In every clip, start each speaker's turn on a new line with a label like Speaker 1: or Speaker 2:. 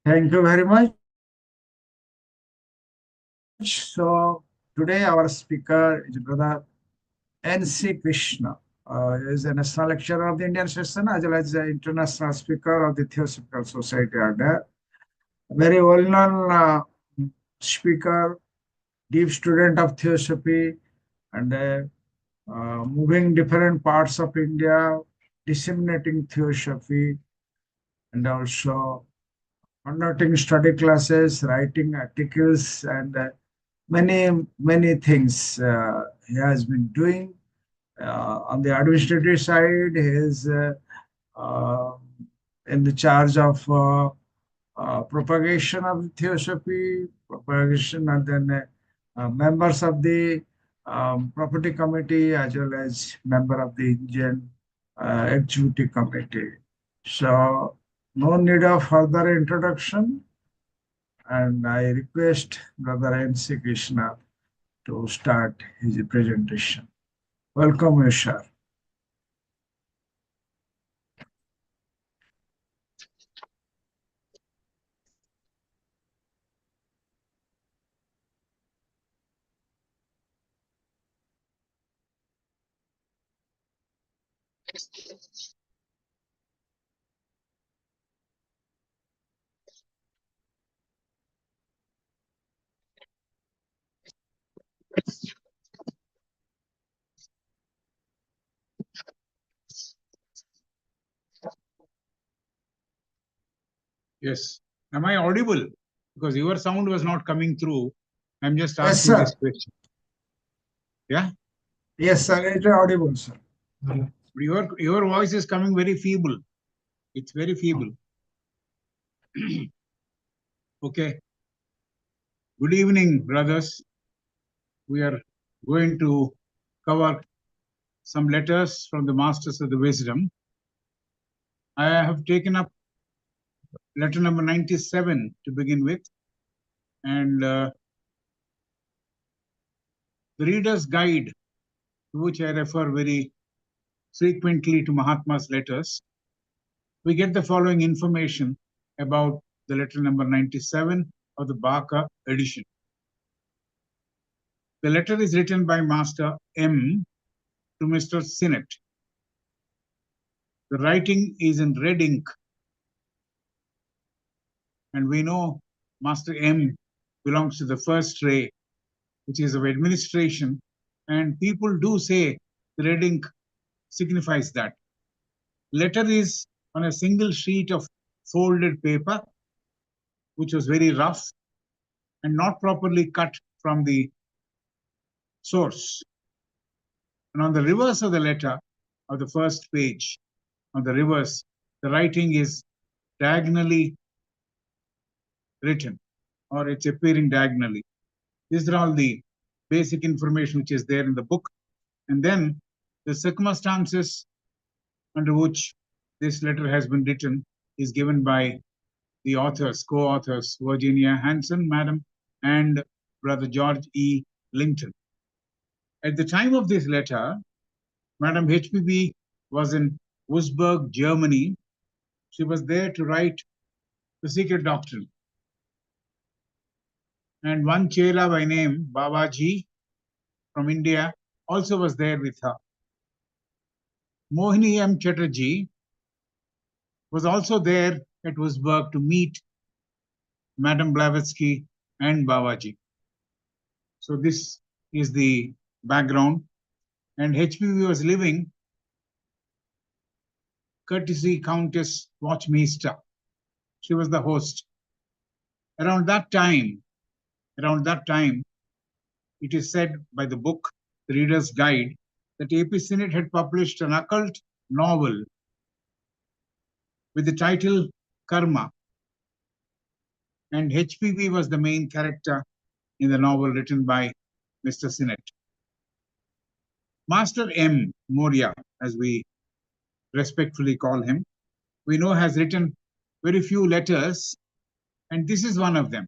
Speaker 1: Thank you very much. So today our speaker is Brother N.C. Krishna. He is a national lecturer of the Indian session as well as the international speaker of the Theosophical Society. A very well-known speaker, deep student of Theosophy, and moving different parts of India, disseminating Theosophy, and also conducting study classes, writing articles, and many things he has been doing. On the administrative side, he is uh, in the charge of propagation of theosophy, propagation, and then members of the property committee as well as member of the Indian executive committee. So no need of further introduction, and I request Brother N.C. Krishna to start his presentation. Welcome, you, sir.
Speaker 2: Yes. Am I audible? Because your sound was not coming through. I'm just
Speaker 1: Yes,
Speaker 2: asking
Speaker 1: sir.
Speaker 2: this question. Yeah?
Speaker 1: Yes, sir. It is audible, sir.
Speaker 2: Your voice is coming very feeble. It's very feeble. Okay. Good evening, brothers. We are going to cover some letters from the Masters of the Wisdom. I have taken up letter number 97 to begin with. And the reader's guide, to which I refer very frequently to Mahatma's letters, we get the following information about the letter number 97 of the Baka edition. The letter is written by Master M to Mr. Sinnet. The writing is in red ink, and we know Master M belongs to the first ray, which is of administration, and people do say the red ink signifies that. Letter is on a single sheet of folded paper, which was very rough and not properly cut from the source. And on the reverse of the letter, of the first page, on the reverse, the writing is diagonally written, or it's appearing diagonally. These are all the basic information which is there in the book. And then the circumstances under which this letter has been written is given by the authors, co-authors, Virginia Hanson, Madam, and Brother George E. Linton. At the time of this letter, Madam HPB was in Wurzburg, Germany. She was there to write the secret doctrine. And one chela by name, Babaji, from India, also was there with her. Mohini M. Chatterjee was also there at Wurzburg to meet Madam Blavatsky and Babaji. So this is the background. And HPV was living courtesy Countess Watchmeister. She was the host. Around that time, it is said by the book, The Reader's Guide, that A.P. Sinnet had published an occult novel with the title Karma. And HPV was the main character in the novel written by Mr. Sinnet. Master M. Moria, as we respectfully call him, we know has written very few letters, and this is one of them.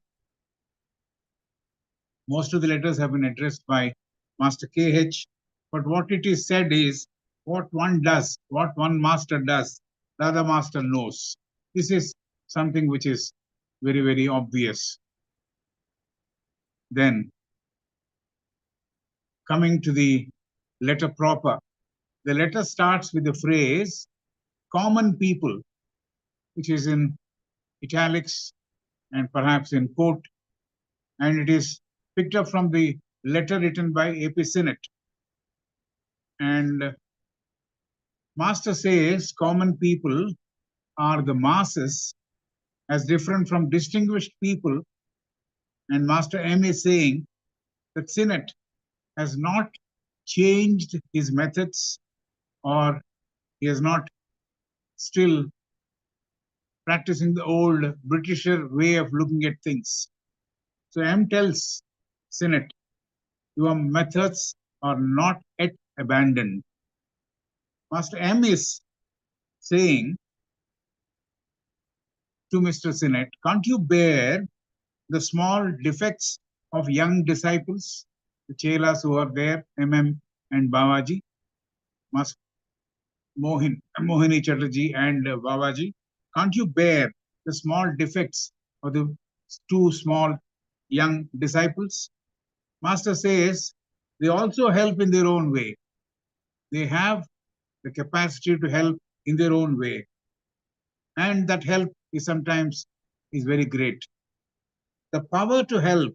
Speaker 2: Most of the letters have been addressed by Master KH, but what it is said is, what one does, what one master does, the other master knows. This is something which is very, very obvious. Then, coming to the letter proper, the letter starts with the phrase common people, which is in italics and perhaps in quote, and it is picked up from the letter written by A.P. Sinnet. And Master says common people are the masses as different from distinguished people. And Master M is saying that Sinnet has not changed his methods, or he is not still practicing the old Britisher way of looking at things. So M tells Sinnet, your methods are not yet abandoned. Master M is saying to Mr. Sinnet, can't you bear the small defects of young disciples, the chelas who are there, MM and Babaji, Mohini Chatterjee and Babaji? Can't you bear the small defects of the two small young disciples? Master says they also help in their own way. They have the capacity to help in their own way. And that help is sometimes is very great. The power to help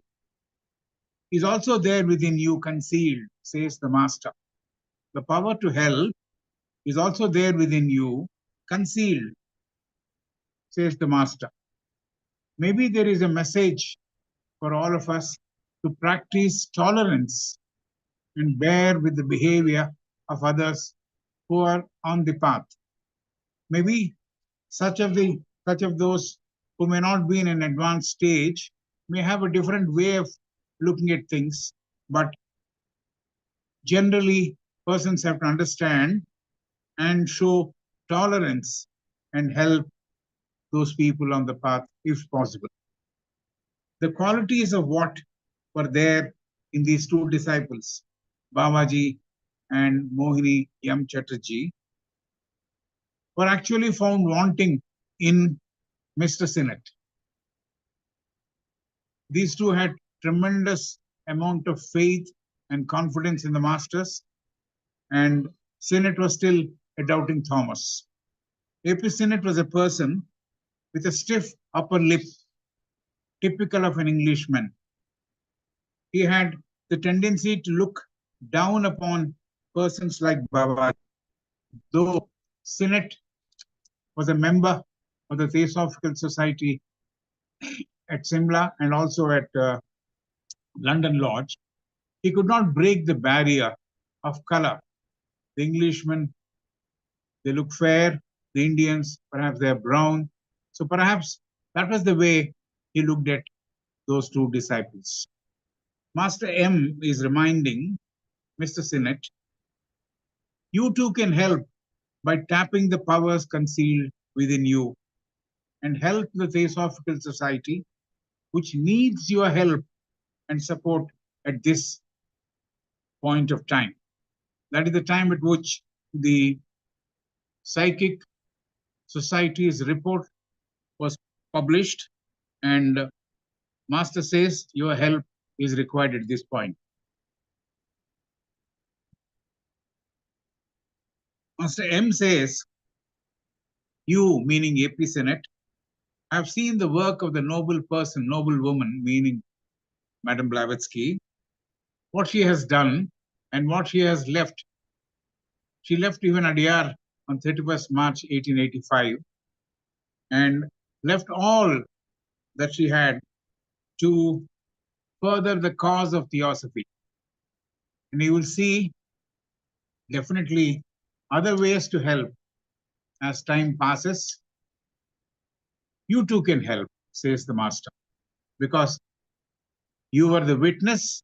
Speaker 2: is also there within you concealed, says the Master. The power to help is also there within you concealed, says the Master. Maybe there is a message for all of us to practice tolerance and bear with the behavior of others who are on the path. Maybe such of those who may not be in an advanced stage may have a different way of looking at things, but generally persons have to understand and show tolerance and help those people on the path if possible. The qualities of what were there in these two disciples, Babaji and Mohini Yam Chatterjee, were actually found wanting in Mr. Sinnet. These two had tremendous amount of faith and confidence in the masters, and Sinnet was still a doubting Thomas. A.P. Sinnet was a person with a stiff upper lip, typical of an Englishman. He had the tendency to look down upon persons like Baba, though Sinnet was a member of the Theosophical Society at Simla and also at London Lodge. He could not break the barrier of color. The Englishmen, they look fair. The Indians, perhaps they are brown. So perhaps that was the way he looked at those two disciples. Master M is reminding Mr. Sinnet, you too can help by tapping the powers concealed within you and help the Theosophical Society, which needs your help and support at this point of time. That is the time at which the Psychic Society's report was published, and Master says your help is required at this point. Master M says, you, meaning A.P. Sinnet, have seen the work of the noble person, noble woman, meaning Madame Blavatsky, what she has done and what she has left. She left even Adyar on 31st March 1885 and left all that she had to further the cause of theosophy. And you will see definitely other ways to help as time passes. You too can help, says the Master, because you were the witness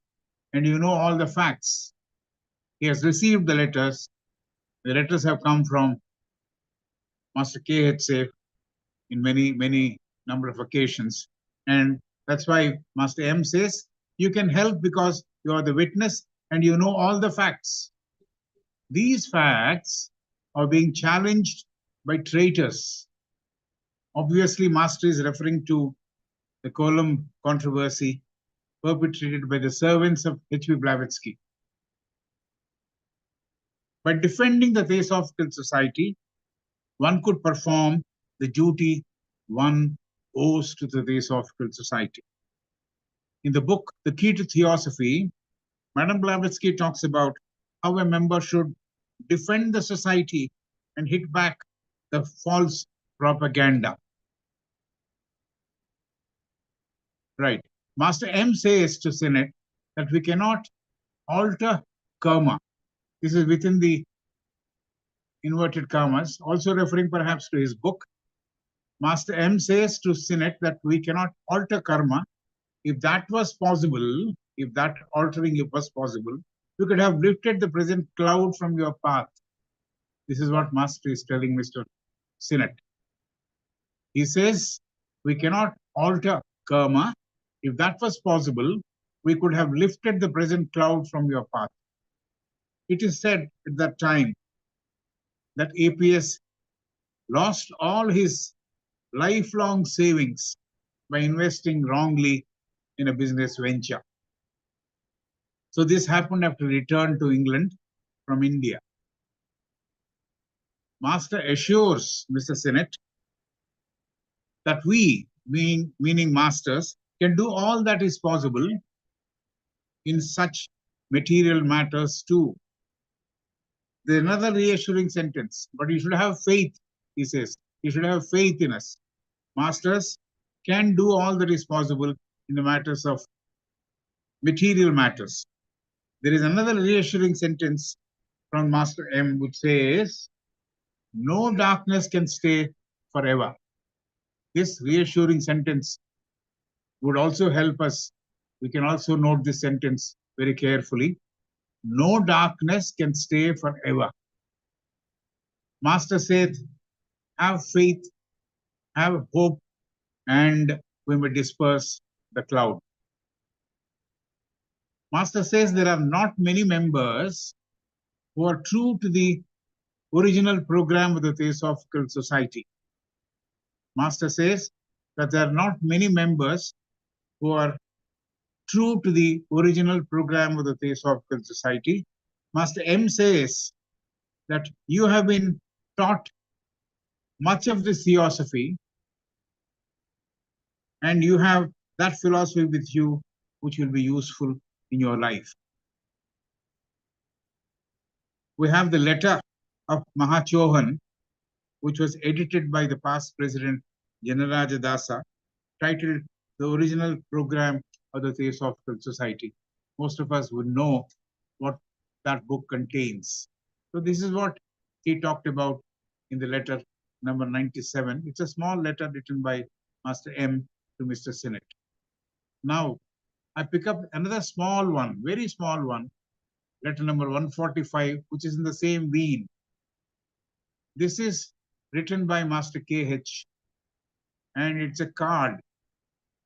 Speaker 2: and you know all the facts. He has received the letters. The letters have come from Master K. Safe in many number of occasions. And that's why Master M says, you can help because you are the witness and you know all the facts. These facts are being challenged by traitors. Obviously, Master is referring to the Kolum controversy perpetrated by the servants of H.P. Blavatsky. By defending the Theosophical Society, one could perform the duty one owes to the Theosophical Society. In the book, The Key to Theosophy, Madame Blavatsky talks about how a member should defend the society and hit back the false propaganda. Right. Master M says to Sinnet that we cannot alter karma. This is within the inverted commas, also referring perhaps to his book. Master M says to Sinnet that we cannot alter karma. If that was possible, if that altering was possible, we could have lifted the present cloud from your path. This is what Master is telling Mr. Sinnet. He says we cannot alter karma. If that was possible, we could have lifted the present cloud from your path. It is said at that time that APS lost all his lifelong savings by investing wrongly in a business venture. So this happened after return to England from India. Master assures Mr. Sinnet that we, meaning masters, can do all that is possible in such material matters too. There's another reassuring sentence, but you should have faith, he says. You should have faith in us. Masters can do all that is possible in the matters of material matters. There is another reassuring sentence from Master M which says, no darkness can stay forever. This reassuring sentence would also help us. We can also note this sentence very carefully. No darkness can stay forever. Master saith, have faith, have hope, and we may disperse the cloud. Master says there are not many members who are true to the original program of the Theosophical Society. Master says that there are not many members who are true to the original program of the Theosophical Society. Master M says that you have been taught much of this theosophy and you have that philosophy with you which will be useful in your life. We have the letter of Mahachohan, which was edited by the past president Janaraja Dasa, titled The Original Program of the Theosophical Society. Most of us would know what that book contains. So this is what he talked about in the letter number 97. It's a small letter written by Master M to Mr. Sinnet. Now, I pick up another small one, very small one, letter number 145, which is in the same vein. This is written by Master KH, and it's a card,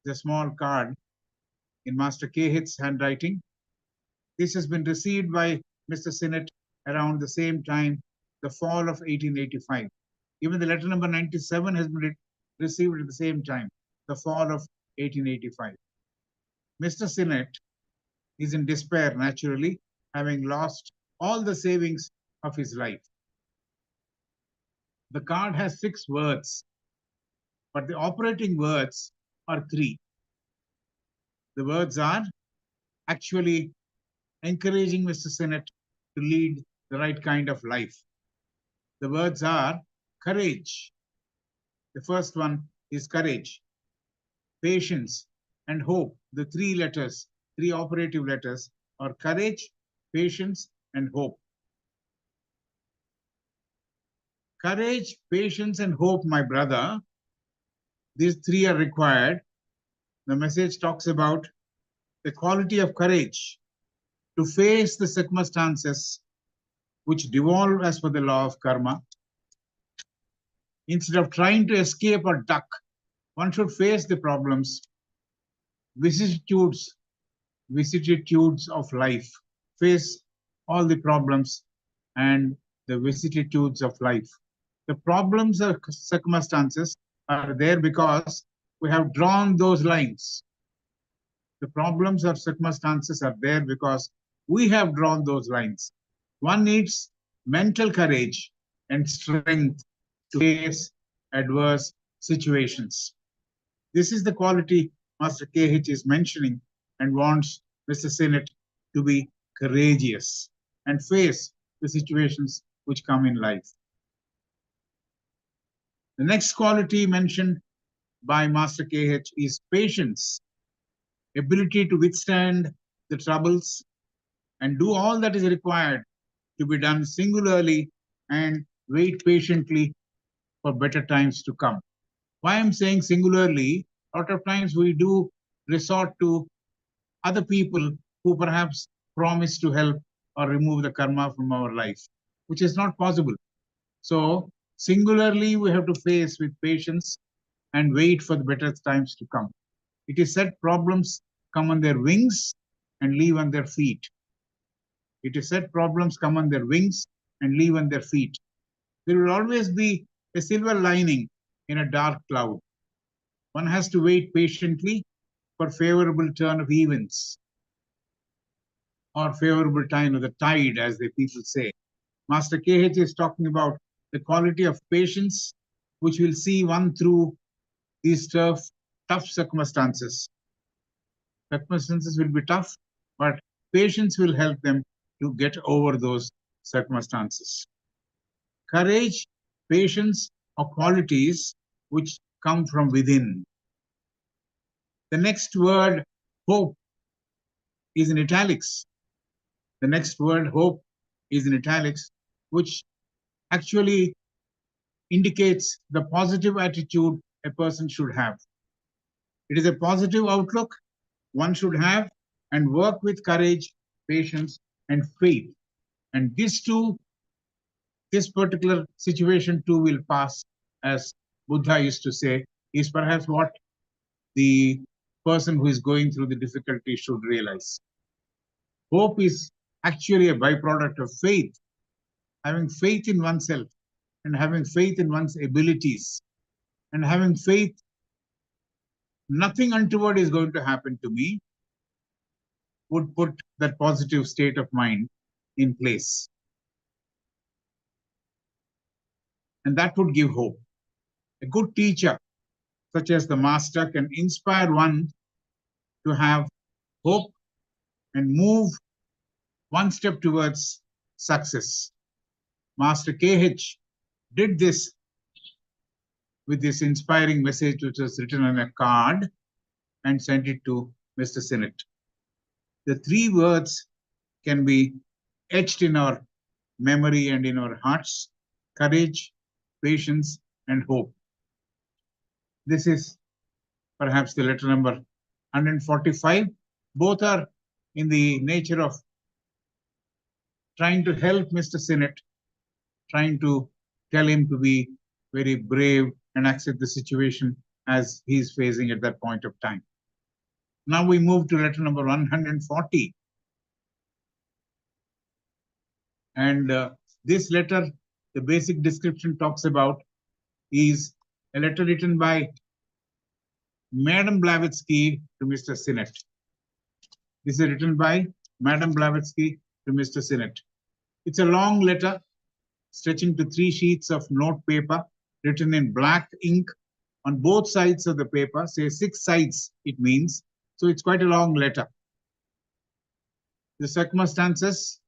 Speaker 2: it's a small card in Master KH's handwriting. This has been received by Mr. Sinnet around the same time, the fall of 1885. Even the letter number 97 has been received at the same time, the fall of 1885. Mr. Sinnet is in despair, naturally, having lost all the savings of his life. The card has 6 words, but the operating words are 3. The words are actually encouraging Mr. Sinnet to lead the right kind of life. The words are courage. The first one is courage, patience, and hope. The 3 letters, 3 operative letters are courage, patience, and hope. Courage, patience, and hope, my brother. These 3 are required. The message talks about the quality of courage to face the circumstances which devolve as per the law of karma. Instead of trying to escape or duck, one should face the problems, vicissitudes of life. Face all the problems and the vicissitudes of life. The problems or circumstances are there because we have drawn those lines. The problems or circumstances are there because we have drawn those lines. One needs mental courage and strength to face adverse situations. This is the quality Master KH is mentioning and wants Mr. Sinnet to be courageous and face the situations which come in life. The next quality mentioned by Master KH is patience, ability to withstand the troubles and do all that is required to be done singularly and wait patiently for better times to come. Why I'm saying singularly, a lot of times we do resort to other people who perhaps promise to help or remove the karma from our life, which is not possible. So singularly, we have to face with patience and wait for the better times to come. It is said problems come on their wings and leave on their feet. It is said problems come on their wings and leave on their feet. There will always be a silver lining in a dark cloud. One has to wait patiently for favorable turn of events or favorable time of the tide, as the people say. Master KH is talking about the quality of patience, which will see one through these tough circumstances. Circumstances will be tough, but patience will help them to get over those circumstances. Courage, patience are qualities which come from within. The next word, hope, is in italics. The next word, hope, is in italics, which actually indicates the positive attitude a person should have. It is a positive outlook one should have and work with courage, patience, and faith. And this particular situation too will pass, as Buddha used to say, is perhaps what the person who is going through the difficulty should realize. Hope is actually a byproduct of faith, having faith in oneself and having faith in one's abilities and having faith nothing untoward is going to happen to me would put that positive state of mind in place. And that would give hope. A good teacher, such as the master, can inspire one to have hope and move one step towards success. Master KH did this with this inspiring message, which was written on a card and sent it to Mr. Sinnet. The three words can be etched in our memory and in our hearts: courage, patience, and hope. This is perhaps the letter number 145. Both are in the nature of trying to help Mr. Sinnet, trying to tell him to be very brave and accept the situation as he is facing at that point of time. Now we move to letter number 140. And this letter, the basic description talks about, is a letter written by Madame Blavatsky to Mr. Sinnet. This is written by Madame Blavatsky to Mr. Sinnet. It's a long letter stretching to 3 sheets of note paper written in black ink on both sides of the paper, say 6 sides it means. So it's quite a long letter. The circumstances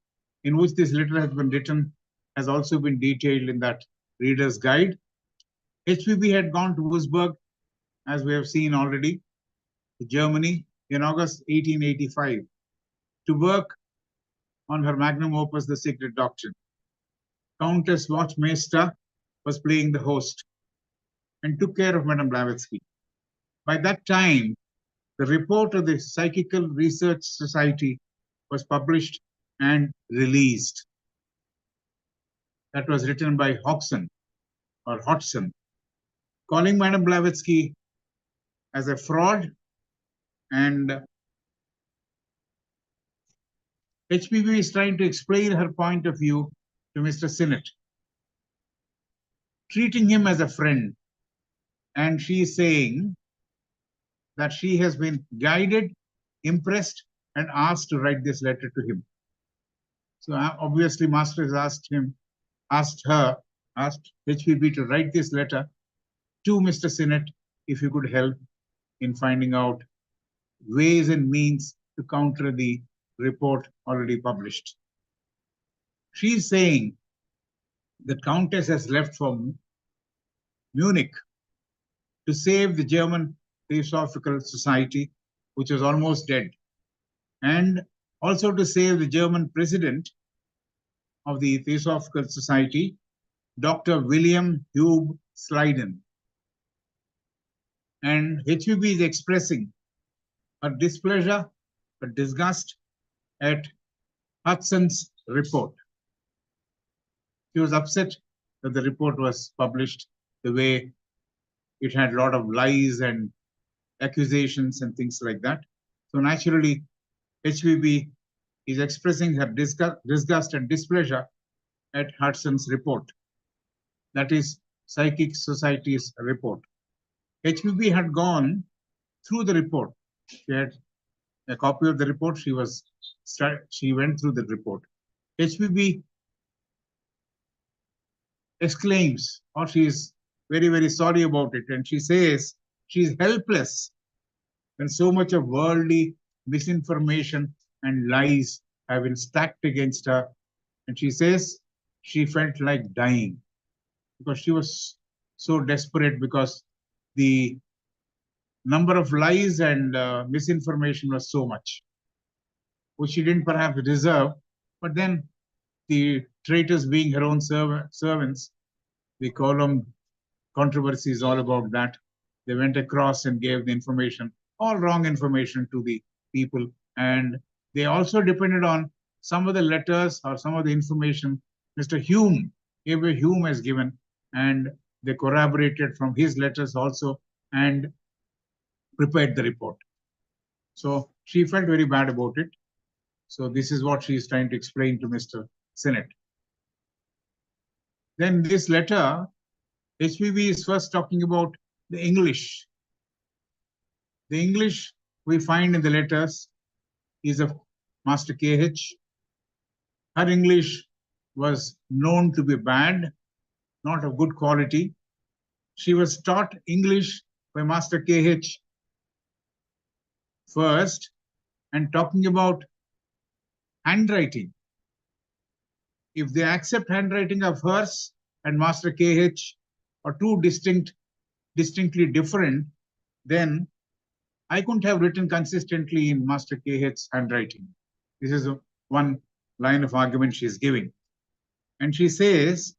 Speaker 2: in which this letter has been written has also been detailed in that reader's guide. HPB had gone to Wurzburg, as we have seen already, to Germany in August 1885 to work on her magnum opus, The Secret Doctrine. Countess Wachtmeister was playing the host and took care of Madame Blavatsky. By that time, the report of the Psychical Research Society was published and released. That was written by Hodgson, calling Madame Blavatsky as a fraud, and HPV is trying to explain her point of view to Mr. Sinnet, treating him as a friend. And she is saying that she has been guided, impressed, and asked to write this letter to him. So obviously, Master has asked HPB to write this letter to Mr. Sinnet if he could help in finding out ways and means to counter the report already published. She's saying the Countess has left for Munich to save the German Theosophical Society, which was almost dead, and also to save the German president of the Theosophical Society, Dr. William Hugh Slyden. And HPB is expressing her displeasure, her disgust at Hudson's report. She was upset that the report was published the way it had a lot of lies and accusations and things like that. So naturally, HPB is expressing her disgust and displeasure at Hudson's report. That is Psychic Society's report. HPB had gone through the report. She had a copy of the report. She went through the report. HPB exclaims, or she is very, very sorry about it. And she says she's helpless when so much of worldly misinformation and lies have been stacked against her. And she says she felt like dying because she was so desperate because the number of lies and misinformation was so much, which she didn't perhaps deserve. But then the traitors being her own servants, the column controversy is all about that. They went across and gave the information, all wrong information to the people. And they also depended on some of the letters or some of the information Mr. Hume, A.W. Hume has given, and they corroborated from his letters also and prepared the report. So she felt very bad about it. So this is what she is trying to explain to Mr. Sinnet. Then this letter, HPB is first talking about the English. The English we find in the letters is of Master KH. Her English was known to be bad, not of good quality. She was taught English by Master KH first, and talking about handwriting. If they accept handwriting of hers and Master KH are two distinctly different, then I couldn't have written consistently in Master KH's handwriting. This is one line of argument she's giving. And she says,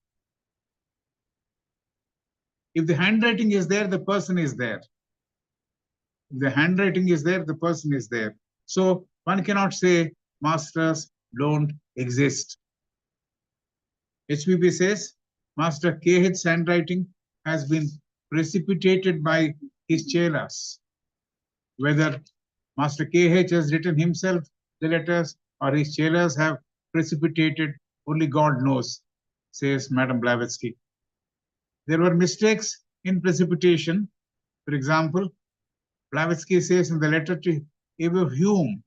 Speaker 2: if the handwriting is there, the person is there. If the handwriting is there, the person is there. So one cannot say masters don't exist. HPB says, Master KH's handwriting has been precipitated by his chelas. Whether Master KH has written himself the letters or his chelas have precipitated, only God knows, says Madame Blavatsky. There were mistakes in precipitation. For example, Blavatsky says in the letter to A.W. Hume,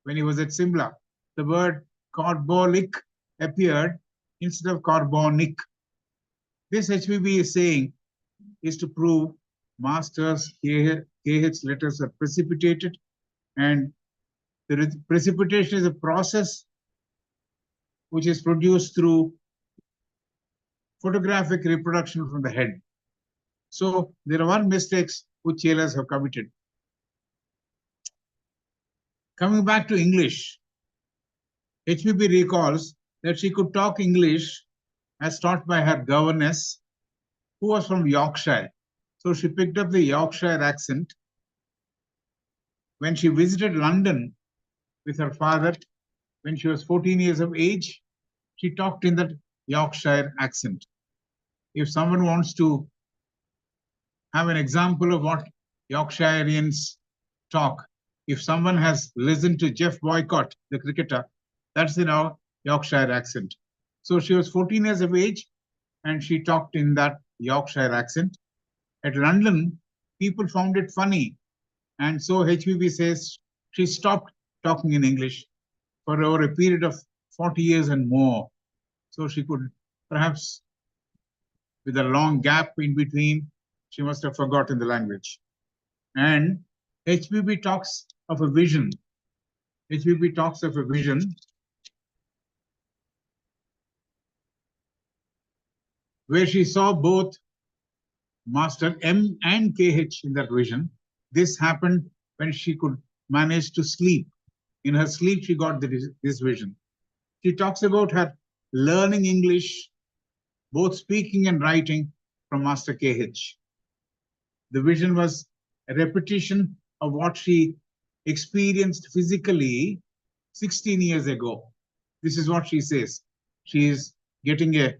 Speaker 2: when he was at Simla, the word carbolic appeared instead of carbonic. This HPB is saying is to prove Master's KH letters are precipitated, and the precipitation is a process which is produced through photographic reproduction from the head. So there are mistakes which chelas have committed. Coming back to English, HPB recalls that she could talk English as taught by her governess, who was from Yorkshire. So she picked up the Yorkshire accent. When she visited London with her father, when she was 14 years of age, she talked in that Yorkshire accent. If someone wants to have an example of what Yorkshireans talk, if someone has listened to Jeff Boycott, the cricketer, that's in our Yorkshire accent. So she was 14 years of age and she talked in that Yorkshire accent. At London, people found it funny And so HBB says she stopped talking in English for over a period of 40 years and more. So she could perhaps, with a long gap in between, she must have forgotten the language. And HBB talks of a vision. HBB talks of a vision where she saw both Master M and KH in that vision. This happened when she could manage to sleep. In her sleep, she got this vision. She talks about her learning English, both speaking and writing, from Master KH. The vision was a repetition of what she experienced physically 16 years ago. This is what she says. She is getting a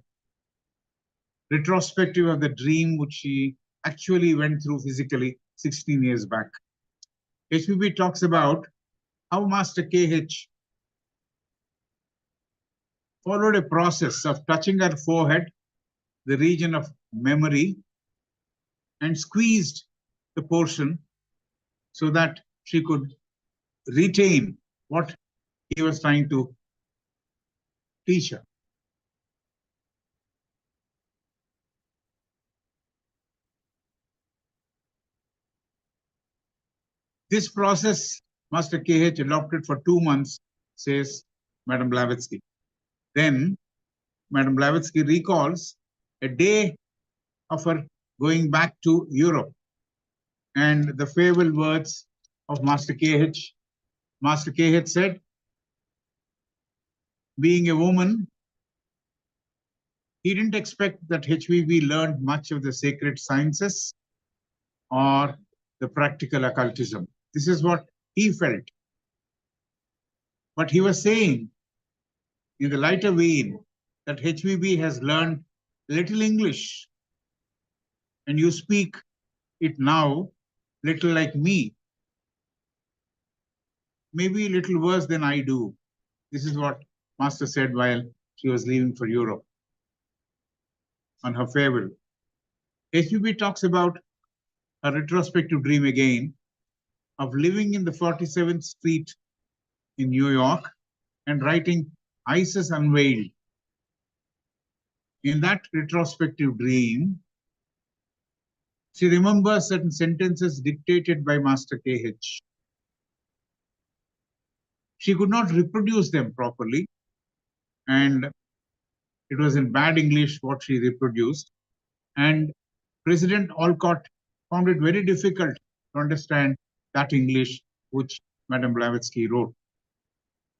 Speaker 2: retrospective of the dream which she actually went through physically 16 years back. HBB talks about how Master KH followed a process of touching her forehead, the region of memory, and squeezed the portion so that she could retain what he was trying to teach her. This process Master KH adopted for 2 months, says Madame Blavatsky. Then Madame Blavatsky recalls a day of her going back to Europe and the farewell words of Master KH. Master KH said, being a woman, he didn't expect that HVB learned much of the sacred sciences or the practical occultism. This is what he felt. But he was saying, in the lighter vein, that HVB has learned little English, and you speak it now little like me, maybe a little worse than I do. This is what Master said while she was leaving for Europe on her farewell. HVB talks about a retrospective dream again of living in the 47th Street in New York and writing Isis Unveiled. In that retrospective dream, she remembers certain sentences dictated by Master KH. She could not reproduce them properly, and it was in bad English what she reproduced. And President Olcott found it very difficult to understand that English which Madame Blavatsky wrote.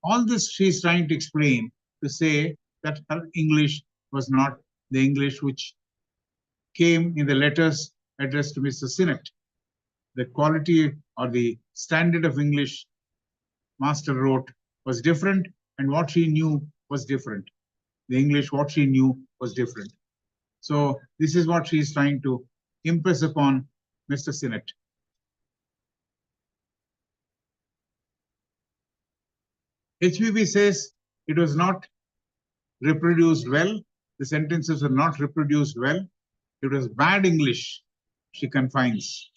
Speaker 2: All this she is trying to explain to say that her English was not the English which came in the letters addressed to Mr. Sinnet. The quality or the standard of English Master wrote was different, and what she knew was different. The English, what she knew was different. So this is what she is trying to impress upon Mr. Sinnet. HBB says it was not reproduced well. The sentences were not reproduced well. It was bad English, she confides.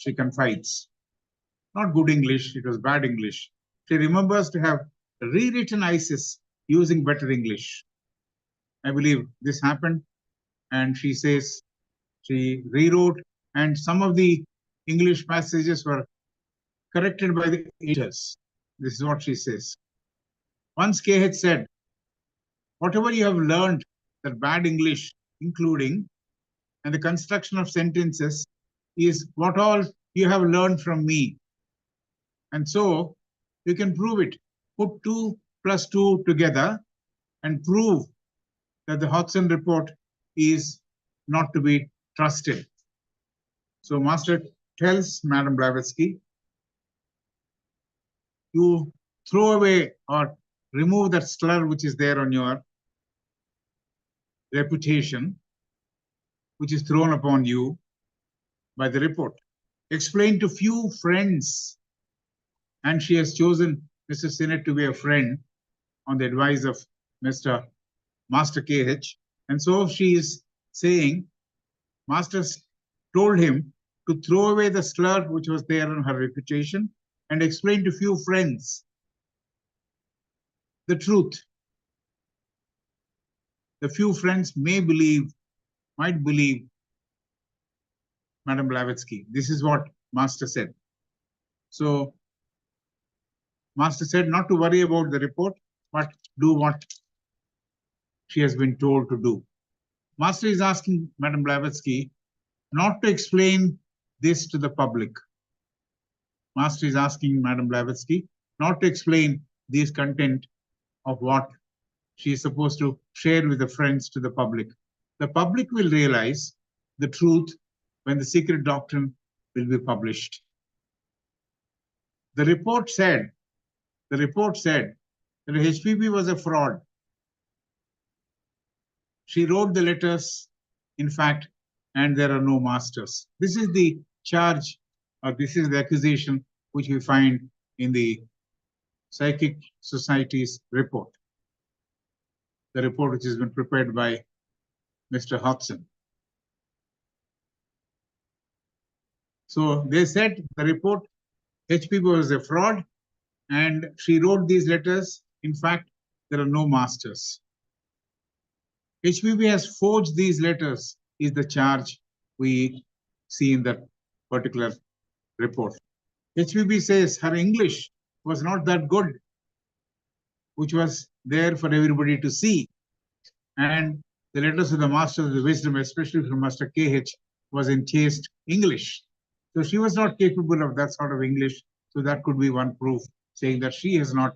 Speaker 2: Not good English, it was bad English. She remembers to have rewritten Isis using better English. I believe this happened, and she says she rewrote, and some of the English passages were corrected by the editors. This is what she says. Once KH said, whatever you have learned, that bad English, including, and the construction of sentences, is what all you have learned from me. And so you can prove it. Put 2 plus 2 together and prove that the Hodgson report is not to be trusted. So Master tells Madame Blavatsky, you throw away or remove that slur which is there on your reputation, which is thrown upon you by the report. Explain to few friends, and she has chosen Mr. Sinnet to be a friend on the advice of Master KH. And so she is saying, Master told him to throw away the slur which was there on her reputation and explain to few friends the truth. The few friends might believe Madam Blavatsky. This is what Master said. So Master said not to worry about the report, but do what she has been told to do. Master is asking Madam Blavatsky not to explain this to the public. Master is asking Madam Blavatsky not to explain this content of what she is supposed to share with the friends to the public. The public will realize the truth when the secret doctrine will be published. The report said that HPP was a fraud. She wrote the letters, in fact, and there are no masters. This is the charge, or this is the accusation which we find in the Psychic Society's report. The report which has been prepared by Mr. Hodgson. So they said the report, HPP was a fraud, and she wrote these letters. In fact, there are no masters. HPP has forged these letters is the charge we see in that particular report. HPP says her English was not that good, which was there for everybody to see. And the letters of the Masters of the Wisdom, especially from Master KH, was in chaste English. So she was not capable of that sort of English. So that could be one proof saying that she has not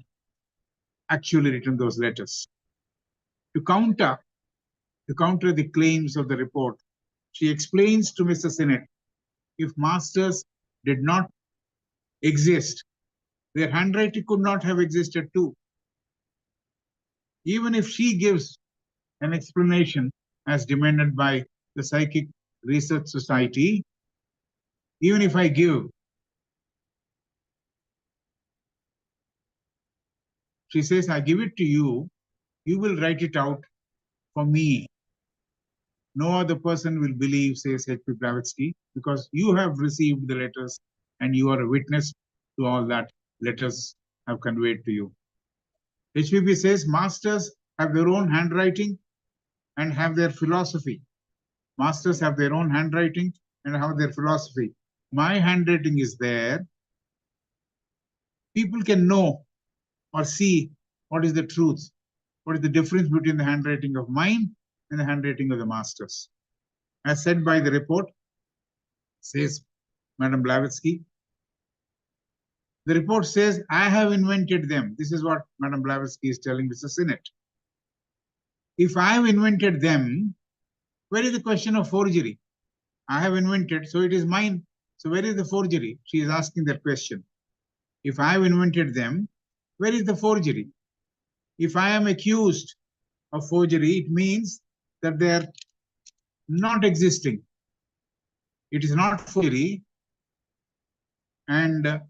Speaker 2: actually written those letters. To counter the claims of the report, she explains to Mr. Sinnet, if masters did not exist, their handwriting could not have existed too. Even if she gives an explanation as demanded by the Psychic Research Society, even if I give, she says, I give it to you, you will write it out for me. No other person will believe, says H.P. Blavatsky, because you have received the letters and you are a witness to all that letters have conveyed to you. HPP says masters have their own handwriting and have their philosophy. Masters have their own handwriting and have their philosophy. My handwriting is there. People can know or see what is the truth, what is the difference between the handwriting of mine and the handwriting of the masters. As said by the report, says Madam Blavatsky, the report says, I have invented them. This is what Madam Blavatsky is telling Mr. Sinnet. If I have invented them, where is the question of forgery? I have invented, so it is mine. So where is the forgery? She is asking that question. If I have invented them, where is the forgery? If I am accused of forgery, it means that they are not existing. It is not forgery. And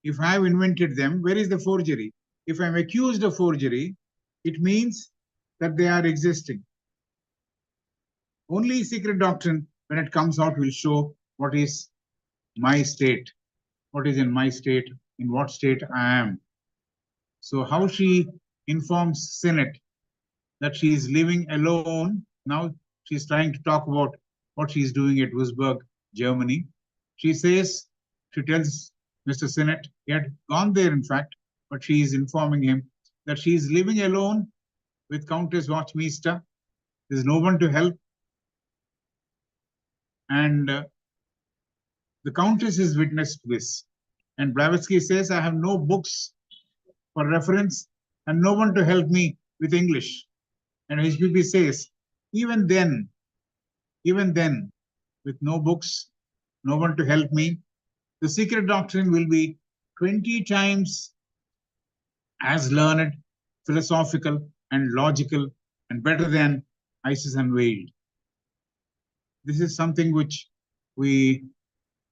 Speaker 2: if I have invented them, where is the forgery? If I am accused of forgery, it means that they are existing. Only secret doctrine, when it comes out, will show what is my state, what is in my state, in what state I am. So how she informs Sinnet that she is living alone. Now she's trying to talk about what she's doing at Wurzburg, Germany. She says, she tells Mr. Sinnet, he had gone there in fact, but she is informing him that she is living alone with Countess Wachtmeister. There's no one to help. And the Countess is witness to this. And Blavatsky says, I have no books for reference and no one to help me with English. And HPP says, even then, with no books, no one to help me, the secret doctrine will be 20 times as learned, philosophical, and logical, and better than Isis Unveiled. This is something which we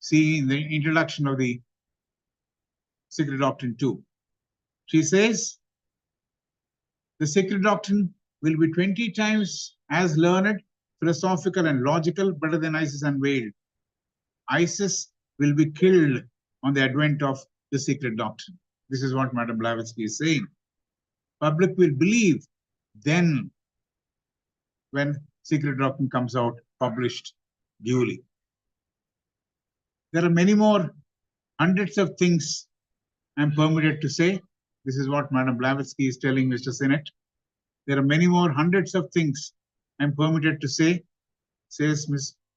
Speaker 2: see in the introduction of the Secret Doctrine 2. She says, the Secret Doctrine will be 20 times as learned, philosophical, and logical, better than Isis Unveiled. ISIS will be killed on the advent of the secret doctrine. This is what Madam Blavatsky is saying. Public will believe then when secret doctrine comes out, published duly. There are many more hundreds of things I'm permitted to say. This is what Madam Blavatsky is telling Mr. Sinnet. There are many more hundreds of things I'm permitted to say, says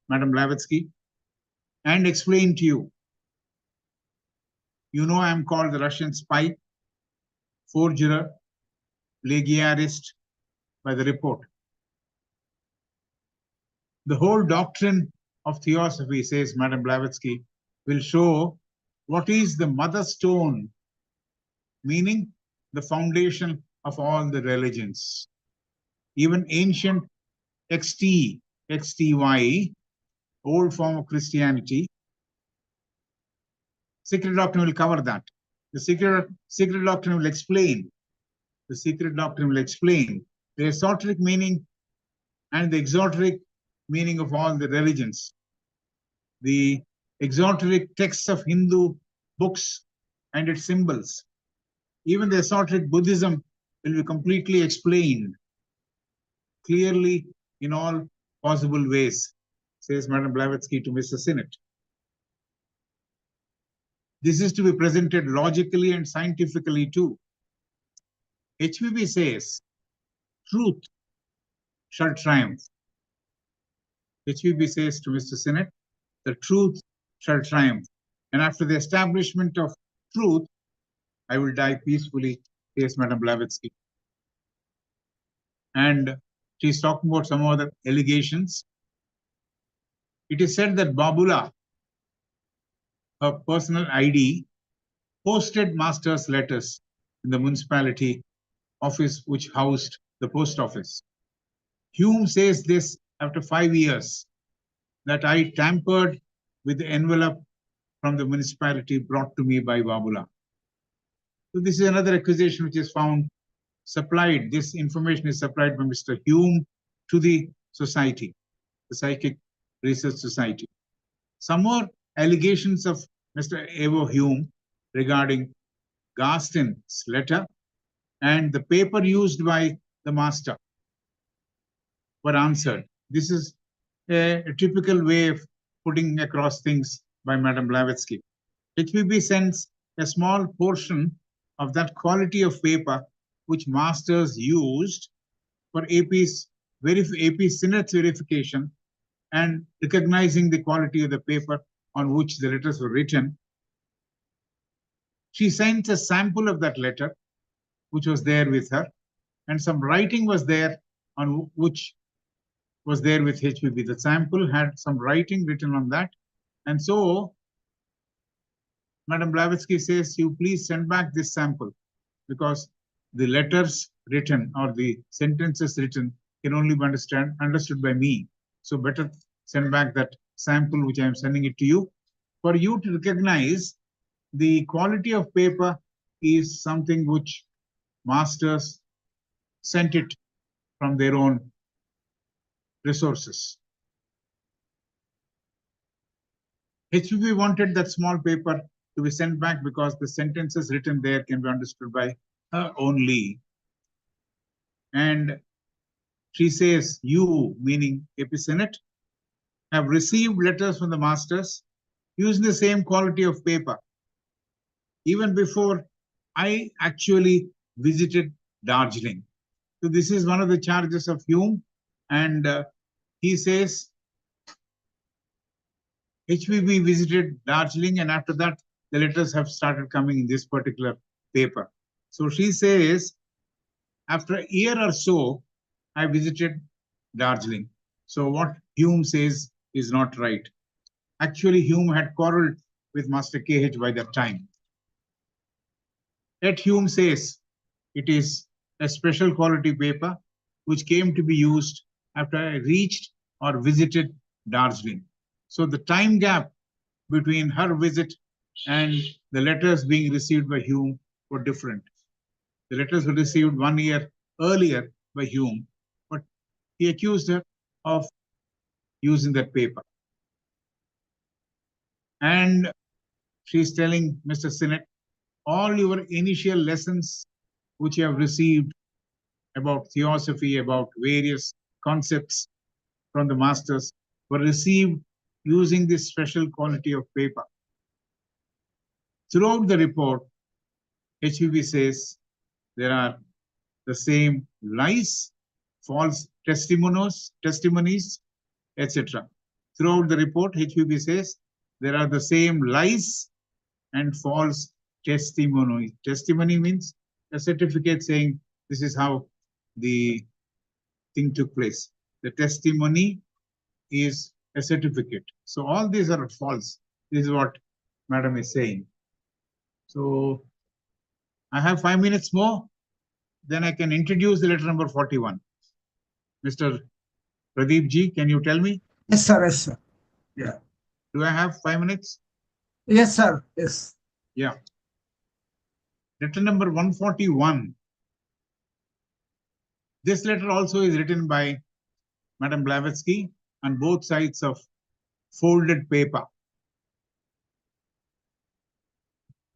Speaker 2: Madam Blavatsky, and explain to you. You know I am called the Russian spy, forger, plagiarist by the report. The whole doctrine of theosophy, says Madam Blavatsky, will show what is the mother stone, meaning the foundation of all the religions. Even ancient XTY, old form of Christianity, secret doctrine will cover that. The secret doctrine will explain. The secret doctrine will explain the esoteric meaning and the exoteric meaning of all the religions. The exoteric texts of Hindu books and its symbols. Even the esoteric Buddhism will be completely explained clearly in all possible ways, says Madam Blavatsky to Mr. Sinnet. This is to be presented logically and scientifically too. HPB says, truth shall triumph. HPB says to Mr. Sinnet, the truth shall triumph. And after the establishment of truth, I will die peacefully, says Madam Blavatsky. And she's talking about some other allegations. It is said that Babula, her personal ID, posted master's letters in the municipality office which housed the post office. Hume says this after 5 years, that I tampered with the envelope from the municipality brought to me by Babula. So this is another accusation which is found supplied. This information is supplied by Mr. Hume to the society, the Psychic Research Society. Some more allegations of Mr. Evo Hume regarding Garstin's letter and the paper used by the master were answered. This is a typical way of putting across things by Madam Blavatsky. HPB sends a small portion of that quality of paper which masters used for AP Sinnet's verification and recognizing the quality of the paper on which the letters were written. She sent a sample of that letter, which was there with her, and some writing was there on which was there with HPB. The sample had some writing written on that. And so Madam Blavatsky says, you please send back this sample because the letters written or the sentences written can only be understood by me. So better send back that sample which I am sending it to you for you to recognize the quality of paper is something which masters sent it from their own resources. HPB wanted that small paper to be sent back because the sentences written there can be understood by her only. And she says, you, meaning AP Sinnet, have received letters from the masters using the same quality of paper, even before I actually visited Darjeeling. So this is one of the charges of Hume. And he says, HPB visited Darjeeling, and after that, the letters have started coming in this particular paper. So she says, after a year or so, I visited Darjeeling. So what Hume says is not right. Actually, Hume had quarreled with Master KH by that time. Yet Hume says it is a special quality paper which came to be used after I reached or visited Darjeeling. So the time gap between her visit and the letters being received by Hume were different. The letters were received 1 year earlier by Hume, but he accused her of using that paper. And she's telling Mr. Sinnet, all your initial lessons which you have received about theosophy, about various concepts from the masters, were received using this special quality of paper. Throughout the report, HVB says there are the same lies, false testimonies, etc. Throughout the report, HVB says there are the same lies and false testimony. Testimony means a certificate saying this is how the thing took place. The testimony is a certificate. So all these are false. This is what Madam is saying. So I have 5 minutes more. Then I can introduce the letter number 41. Mr. Pradeep ji, can you tell me?
Speaker 1: Yes, sir. Yes, sir. Yeah.
Speaker 2: Do I have 5 minutes?
Speaker 1: Yes, sir. Yes.
Speaker 2: Yeah. Letter number 141. This letter also is written by Madam Blavatsky on both sides of folded paper.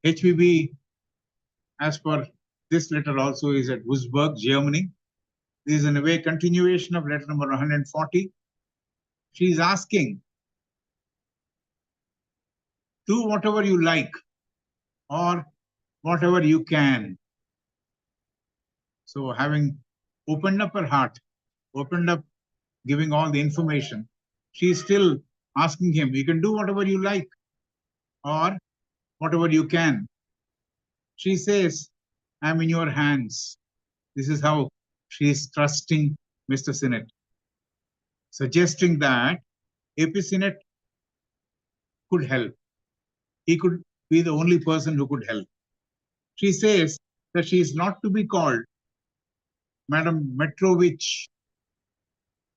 Speaker 2: HVB, as per this letter, also is at Wurzburg, Germany. This is in a way continuation of letter number 140. She is asking, do whatever you like or whatever you can. So having opened up her heart, opened up, giving all the information, she is still asking him, you can do whatever you like or whatever you can. She says, I'm in your hands. This is how she is trusting Mr. Sinnet, suggesting that AP Sinnet could help. He could be the only person who could help. She says that she is not to be called Madam Metrovich,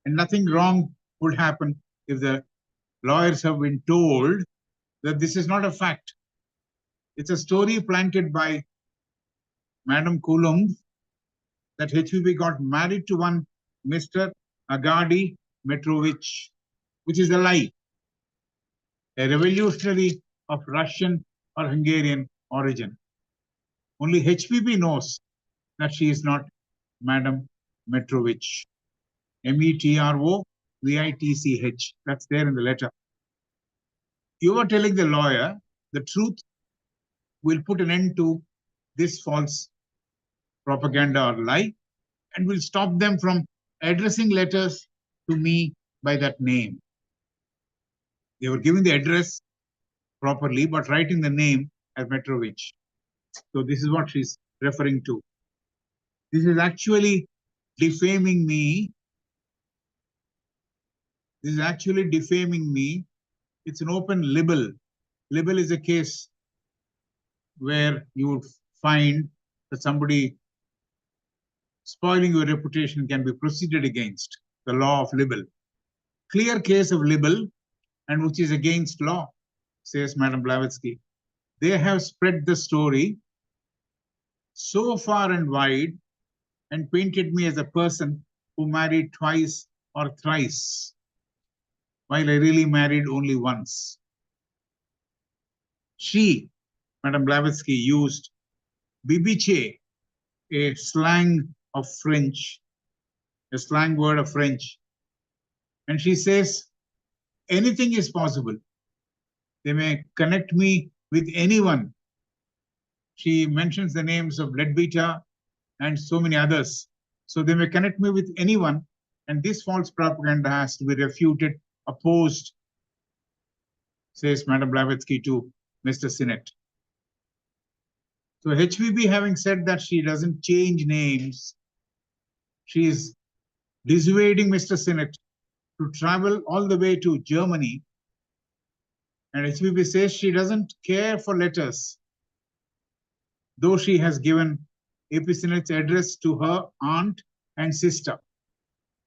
Speaker 2: and nothing wrong would happen if the lawyers have been told that this is not a fact. It's a story planted by Madam Coulomb that HVB got married to one Mr. Agadi Metrovich, which is a lie, a revolutionary of Russian or Hungarian origin. Only HVB knows that she is not Madam Metrovich. Metrovich. That's there in the letter. You are telling the lawyer the truth will put an end to this false propaganda or lie and will stop them from addressing letters to me by that name. They were giving the address properly, but writing the name as Metrovich. So this is what she's referring to. This is actually defaming me. This is actually defaming me. It's an open libel. Libel is a case where you would find that somebody spoiling your reputation can be proceeded against, the law of libel. Clear case of libel, and which is against law, says Madam Blavatsky. They have spread the story so far and wide and painted me as a person who married twice or thrice, while I really married only once. She, Madam Blavatsky, used bibiche, a slang of French, a slang word of French. And she says, anything is possible. They may connect me with anyone. She mentions the names of Leadbeater and so many others. So they may connect me with anyone, and this false propaganda has to be refuted, opposed, says Madam Blavatsky to Mr. Sinnet. So HVB, having said that she doesn't change names, she is dissuading Mr. Sinnet to travel all the way to Germany. And HVB says she doesn't care for letters, though she has given AP Sinnet's address to her aunt and sister.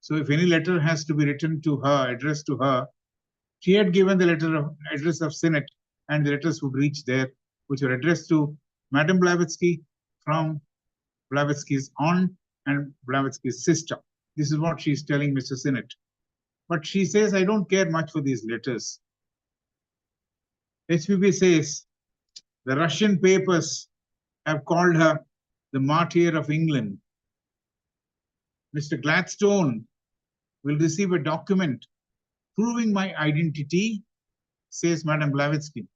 Speaker 2: So if any letter has to be written to her, addressed to her, she had given the letter of address of Sinnet, and the letters would reach there, which were addressed to Madam Blavatsky from Blavatsky's aunt and Blavatsky's sister. This is what she's telling Mr. Sinnet. But she says, I don't care much for these letters. HPP says the Russian papers have called her the martyr of England. Mr. Gladstone will receive a document proving my identity, says Madam Blavatsky.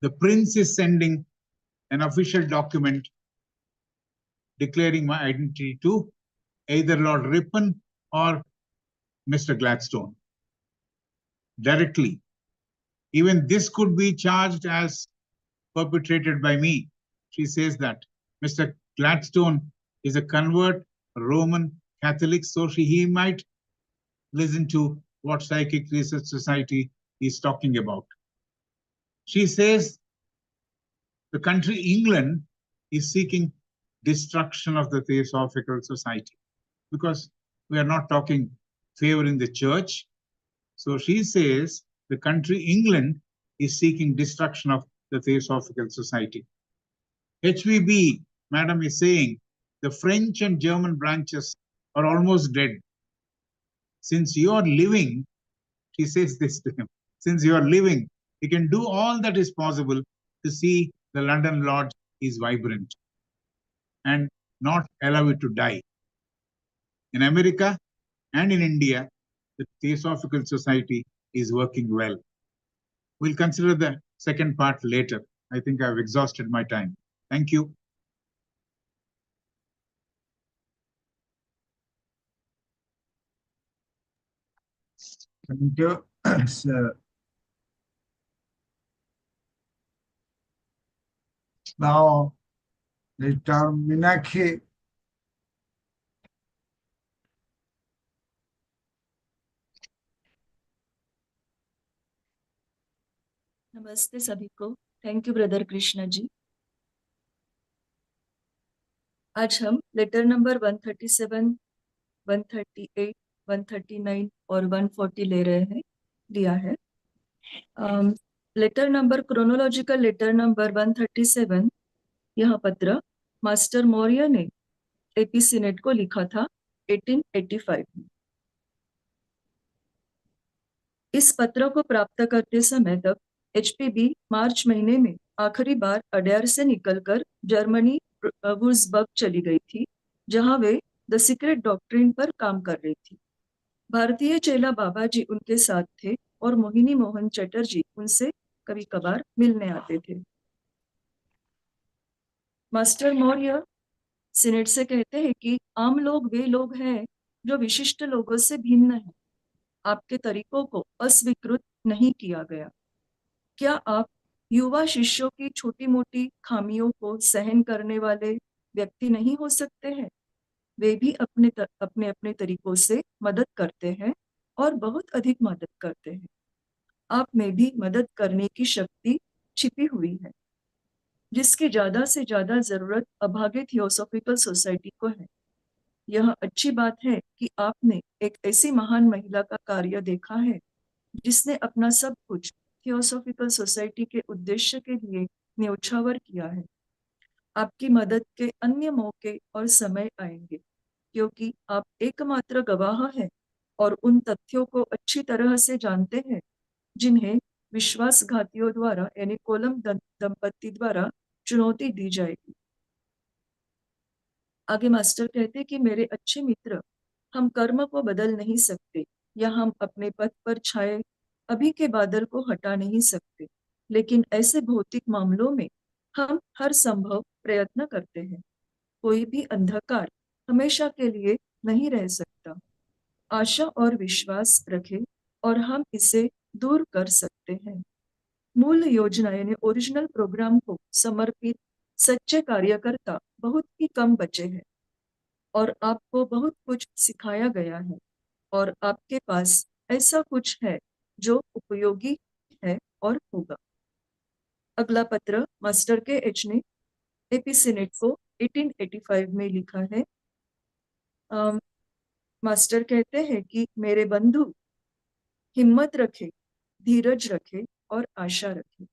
Speaker 2: The prince is sending an official document declaring my identity to either Lord Ripon or Mr. Gladstone directly. Even this could be charged as perpetrated by me. She says that Mr. Gladstone is a convert, a Roman Catholic, so he might listen to what Psychic Research Society is talking about. She says the country England is seeking destruction of the Theosophical Society because we are not talking favoring the church. So she says the country England is seeking destruction of the Theosophical Society. HVB, madam, is saying the French and German branches are almost dead. Since you are living, she says this to him, since you are living, you can do all that is possible to see the London Lodge is vibrant and not allow it to die. In America and in India, the Theosophical Society is working well. We'll consider the second part later. I think I've exhausted my time. Thank you.
Speaker 1: Thank you. So, now, Mr. Minakshi.
Speaker 3: नमस्ते सभी को। Thank you brother Krishna ji. आज हम letter number 137, 138, 139 और 140 ले रहे हैं, दिया है। Letter number, chronological letter number 137, यह पत्र मास्टर मौर्य ने एपी सिनेट को लिखा था 1885 में। इस पत्र को प्राप्त करते समय तक एचपीबी मार्च महीने में आखिरी बार अडेयर से निकलकर जर्मनी वुर्जबर्ग चली गई थी, जहां वे द सीक्रेट डॉक्ट्रिन पर काम कर रही थी। भारतीय चेला बाबा जी उनके साथ थे और मोहिनी मोहन चटर्जी उनसे कभी कभार मिलने आते थे। मास्टर मौर्य सीनेट से कहते हैं कि आम लोग वे लोग हैं जो विशिष्ट लोगों से भिन्न हैं। आपके तरीकों को अस्वीकृत नहीं किया गया। क्या आप युवा शिष्यों की छोटी मोटी खामियों को सहन करने वाले व्यक्ति नहीं हो सकते हैं? वे भी अपने अपने तरीकों से मदद करते हैं और बहुत अधिक मदद करते हैं। आप में भी मदद करने की शक्ति छिपी हुई है, जिसकी ज्यादा से ज्यादा जरूरत अभागे थियोसॉफिकल सोसाइटी को है। यह अच्छी बात है कि आपने एक ऐसी महान महिला का कार्य देखा है जिसने अपना सब कुछ थियोसॉफिकल सोसाइटी के उद्देश्य के लिए न्यौछावर किया है। आपकी मदद के अन्य मौके और समय आएंगे, क्योंकि आप एकमात्र गवाह हैं और उन तथ्यों को अच्छी तरह से जानते हैं जिन्हें विश्वासघातियों द्वारा यानी कोलम दंपति द्वारा चुनौती दी जाएगी। आगे मास्टर कहते कि मेरे अच्छे मित्र, हम कर्म को बदल नहीं सकते या हम अपने पथ पर छाए अभी के बादल को हटा नहीं सकते, लेकिन ऐसे भौतिक मामलों में हम हर संभव प्रयत्न करते हैं। कोई भी अंधकार हमेशा के लिए नहीं रह सकता। आशा और विश्वास रखें और हम इसे दूर कर सकते हैं। मूल योजना यानी ओरिजिनल प्रोग्राम को समर्पित सच्चे कार्यकर्ता बहुत ही कम बचे हैं और आपको बहुत कुछ सिखाया गया है और आपके पास ऐसा कुछ है जो उपयोगी है और होगा। अगला पत्र मास्टर के एच ने एपी सिनेट को 1885 में लिखा है। मास्टर कहते हैं कि मेरे बंधु, हिम्मत रखे, धीरज रखे और आशा रखे।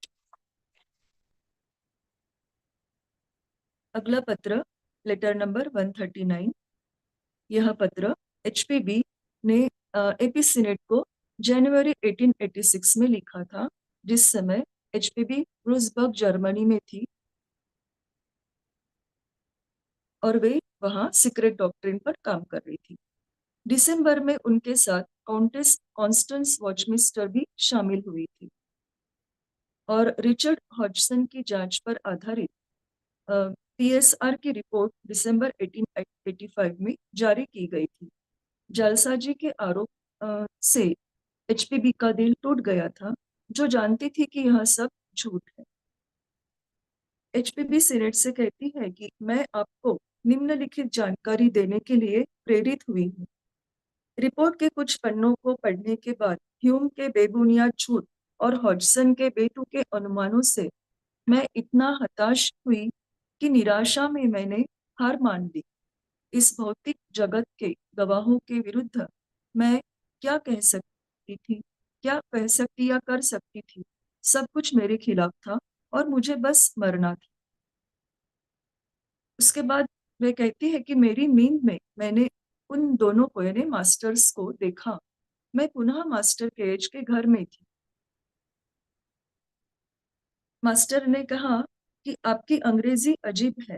Speaker 3: अगला पत्र लेटर नंबर 139, यह पत्र एचपीबी ने एपी सिनेट को जनवरी 1886 में लिखा था, जिस समय एचपीबी ब्रूसबर्ग जर्मनी में थी और वे वहां सीक्रेट डॉक्ट्रिन पर काम कर रही थी। दिसंबर में उनके साथ काउंटेस कॉन्स्टेंस वॉचमिस्टर भी शामिल हुई थी और रिचर्ड हॉजसन की जांच पर आधारित पीएसआर की रिपोर्ट दिसंबर 1885 में जारी की गई थी। जालसाजी के आरोप से एचपीबी का दिल टूट गया था, जो जानती थी कि यह सब झूठ है। एचपीबी सीनेट से कहती है कि मैं आपको निम्नलिखित जानकारी देने के लिए प्रेरित हुई हूँ। रिपोर्ट के कुछ पन्नों को पढ़ने के बाद ह्यूम के बेबुनियाद झूठ और हॉजसन के बेतुके अनुमानों से मैं इतना हताश हुई कि निराशा में मैंने हार मान ली। इस भौतिक जगत के गवाहों के विरुद्ध मैं क्या कह सकती थी, क्या कह सकती या कर सकती थी? सब कुछ मेरे खिलाफ था और मुझे बस मरना था। उसके बाद वे कहती है कि मेरी नींद में मैंने उन दोनों को यानी मास्टर्स को देखा। मैं पुनः मास्टर केज के घर में थी। मास्टर ने कहा कि आपकी अंग्रेजी अजीब है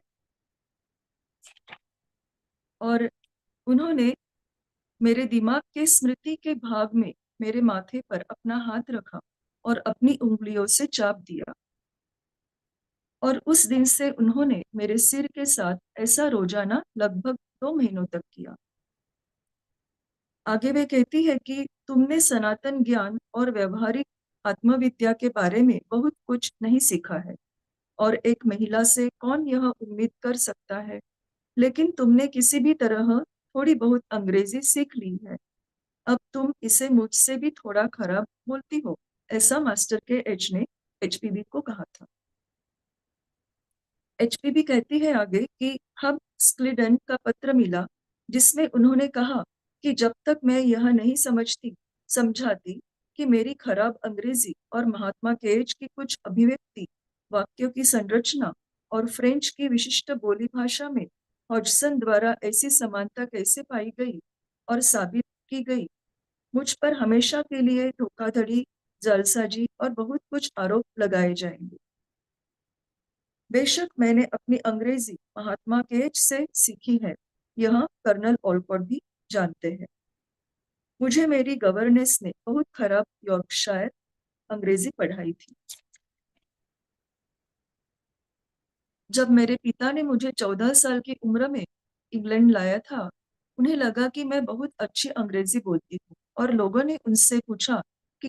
Speaker 3: और उन्होंने मेरे दिमाग के स्मृति के भाग में मेरे माथे पर अपना हाथ रखा और अपनी उंगलियों से चाप दिया और उस दिन से उन्होंने मेरे सिर के साथ ऐसा रोजाना लगभग 2 महीनों तक किया। आगे वे कहती है कि तुमने सनातन ज्ञान और व्यवहारिक आत्मविद्या के बारे में बहुत कुछ नहीं सीखा है और एक महिला से कौन यह उम्मीद कर सकता है, लेकिन तुमने किसी भी तरह थोड़ी बहुत अंग्रेजी सीख ली है। अब तुम इसे मुझसे भी थोड़ा खराब बोलती हो, ऐसा मास्टर के एच ने एचपीबी को कहा था। एचपीबी कहती है आगे कि हब स्क्लिडन का पत्र मिला जिसमें उन्होंने कहा कि जब तक मैं यह नहीं समझाती कि मेरी खराब अंग्रेजी और महात्मा के एच की कुछ अभिव्यक्ति, वाक्यों की संरचना और फ्रेंच की विशिष्ट बोली भाषा में हॉजसन द्वारा ऐसी समानता कैसे पाई गई और साबित की गई, मुझ पर हमेशा के लिए धोखाधड़ी, जालसाजी और बहुत कुछ आरोप लगाए जाएंगे। बेशक मैंने अपनी अंग्रेजी महात्मा केच से सीखी है, यह कर्नल ओलकॉट भी जानते हैं। मुझे मेरी गवर्नेस ने बहुत खराब यॉर्कशायर अंग्रेजी पढ़ाई थी। जब मेरे पिता ने मुझे 14 साल की उम्र में इंग्लैंड लाया था, उन्हें लगा कि मैं बहुत अच्छी अंग्रेजी बोलती हूँ और लोगों ने उनसे पूछा कि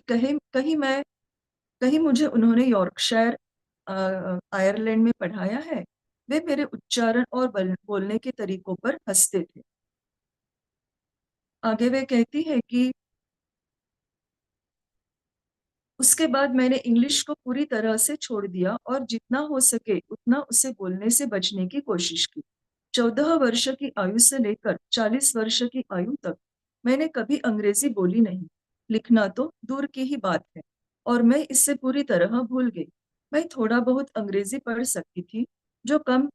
Speaker 3: कहीं मुझे उन्होंने यॉर्कशायर आयरलैंड में पढ़ाया है। वे मेरे उच्चारण और बोलने के तरीकों पर हंसते थे। आगे वे कहती है कि उसके बाद मैंने इंग्लिश को पूरी तरह से छोड़ दिया और जितना हो सके उतना उसे बोलने से बचने की कोशिश की। 14 वर्ष की आयु से लेकर 40 वर्ष की आयु तक मैंने कभी अंग्रेजी बोली नहीं, लिखना तो दूर की ही बात है और मैं इससे पूरी तरह भूल गई। मैं थोड़ा बहुत अंग्रेजी पढ़ सकती थी, जो कम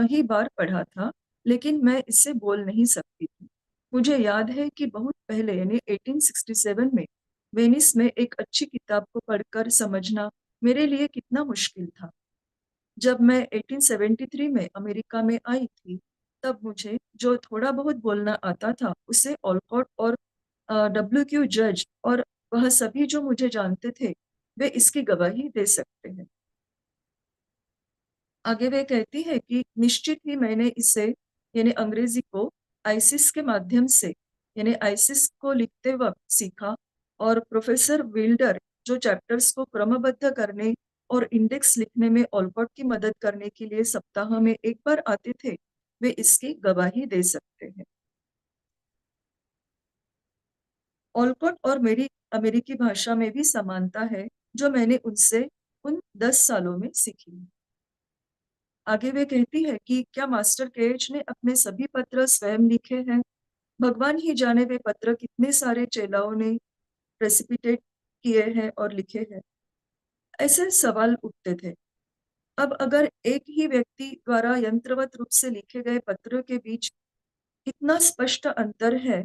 Speaker 3: ही बार पढ़ा था, लेकिन मैं इससे बोल नहीं सकती थी। मुझे याद है कि बहुत पहले यानी 1867 में वेनिस में एक अच्छी किताब को पढ़कर समझना मेरे लिए कितना मुश्किल था। जब मैं 1873 में अमेरिका में आई थी, तब मुझे जो थोड़ा बहुत बोलना आता था उसे ऑलकॉट और WQ जज और वह सभी जो मुझे जानते थे, वे इसकी गवाही दे सकते हैं। आगे वे कहती है कि निश्चित ही मैंने इसे यानी अंग्रेजी को आईसिस के माध्यम से यानी आईसिस को लिखते वक्त सीखा और प्रोफेसर विल्डर जो चैप्टर्स को क्रमबद्ध करने और इंडेक्स लिखने में ऑलकॉट की मदद करने के लिए सप्ताह में एक बार आते थे, वे इसकी गवाही दे सकते हैं। ऑलकॉट और मेरी अमेरिकी भाषा में भी समानता है जो मैंने उनसे उन 10 सालों में सीखी। आगे वे कहती है कि क्या मास्टर केज ने अपने सभी पत्र स्वयं लिखे हैं? भगवान ही जाने वे पत्र कितने सारे चेलाओं ने प्रेसिपिटेट किए हैं और लिखे हैं। ऐसे सवाल उठते थे। अब अगर एक ही व्यक्ति द्वारा यंत्रवत रूप से लिखे गए पत्रों के बीच इतना स्पष्ट अंतर है,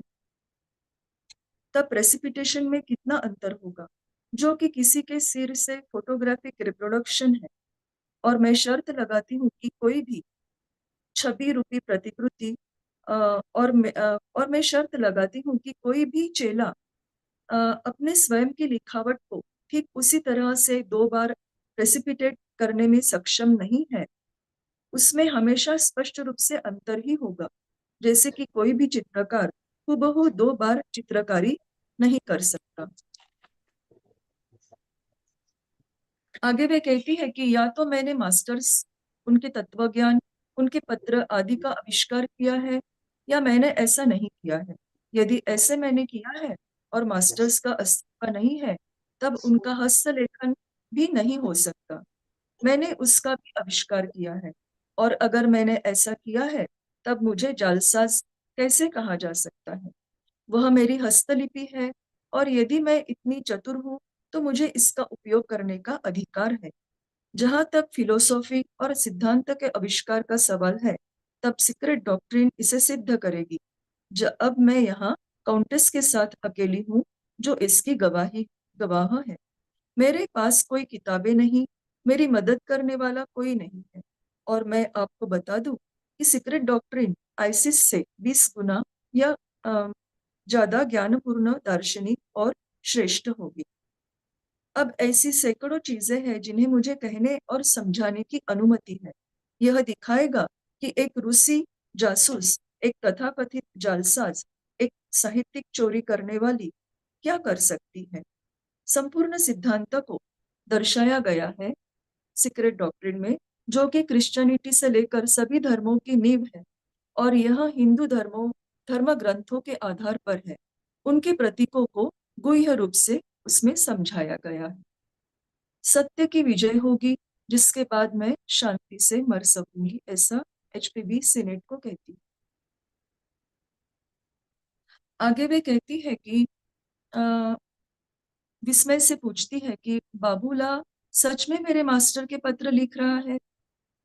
Speaker 3: तब प्रेसिपिटेशन में कितना अंतर होगा, जो कि किसी के सिर से फोटोग्राफिक रिप्रोडक्शन है। और मैं शर्त लगाती हूँ कि कोई भी छवि रूपी प्रतिकृति और मैं शर्त लगाती हूँ कि कोई भी चेला अपने स्वयं की लिखावट को ठीक उसी तरह से 2 बार प्रेसिपिटेट करने में सक्षम नहीं है। उसमें हमेशा स्पष्ट रूप से अंतर ही होगा, जैसे कि कोई भी चित्रकार हूबहू 2 बार चित्रकारी नहीं कर सकता। आगे वे कहती है कि या तो मैंने मास्टर्स, उनके तत्वज्ञान, उनके पत्र आदि का आविष्कार किया है, या मैंने ऐसा नहीं किया है। यदि ऐसे मैंने किया है और मास्टर्स का अस्तित्व नहीं है, तब उनका हस्तलेखन भी नहीं हो सकता। मैंने उसका भी आविष्कार किया है, और अगर मैंने ऐसा किया है, तब मुझे जालसाज कैसे कहा जा सकता है? वह मेरी हस्तलिपि है, और यदि मैं इतनी चतुर हूँ, तो मुझे इसका उपयोग करने का अधिकार है। जहां तक फिलोसॉफी और सिद्धांत के आविष्कार का सवाल है, तब सीक्रेट डॉक्ट्रिन इसे सिद्ध करेगी। अब मैं यहाँ काउंटेस के साथ अकेली हूँ, जो इसकी गवाह है। मेरे पास कोई किताबें नहीं, मेरी मदद करने वाला कोई नहीं है, और मैं आपको बता दूं कि सीक्रेट डॉक्ट्रिन आइसिस से 20 गुना या ज्यादा ज्ञानपूर्ण, दार्शनिक और श्रेष्ठ होगी। अब ऐसी सैकड़ों चीजें हैं जिन्हें मुझे कहने और समझाने की अनुमति है। यह दिखाएगा कि एक रूसी जासूस, एक तथाकथित जालसाज, एक साहित्यिक चोरी करने वाली क्या कर सकती है। संपूर्ण सिद्धांत को दर्शाया गया है सीक्रेट डॉक्ट्रिन में, जो कि क्रिश्चियनिटी से लेकर सभी धर्मों की नींव है, और यह हिंदू धर्म ग्रंथों के आधार पर है। उनके प्रतीकों को गुह्य रूप से उसमें समझाया गया है। सत्य की विजय होगी, जिसके बाद मैं शांति से मर सकूंगी, ऐसा HPV सीनेट को कहती है। आगे वे कहती है कि विस्मय से पूछती है कि बाबूला सच में मेरे मास्टर के पत्र लिख रहा है।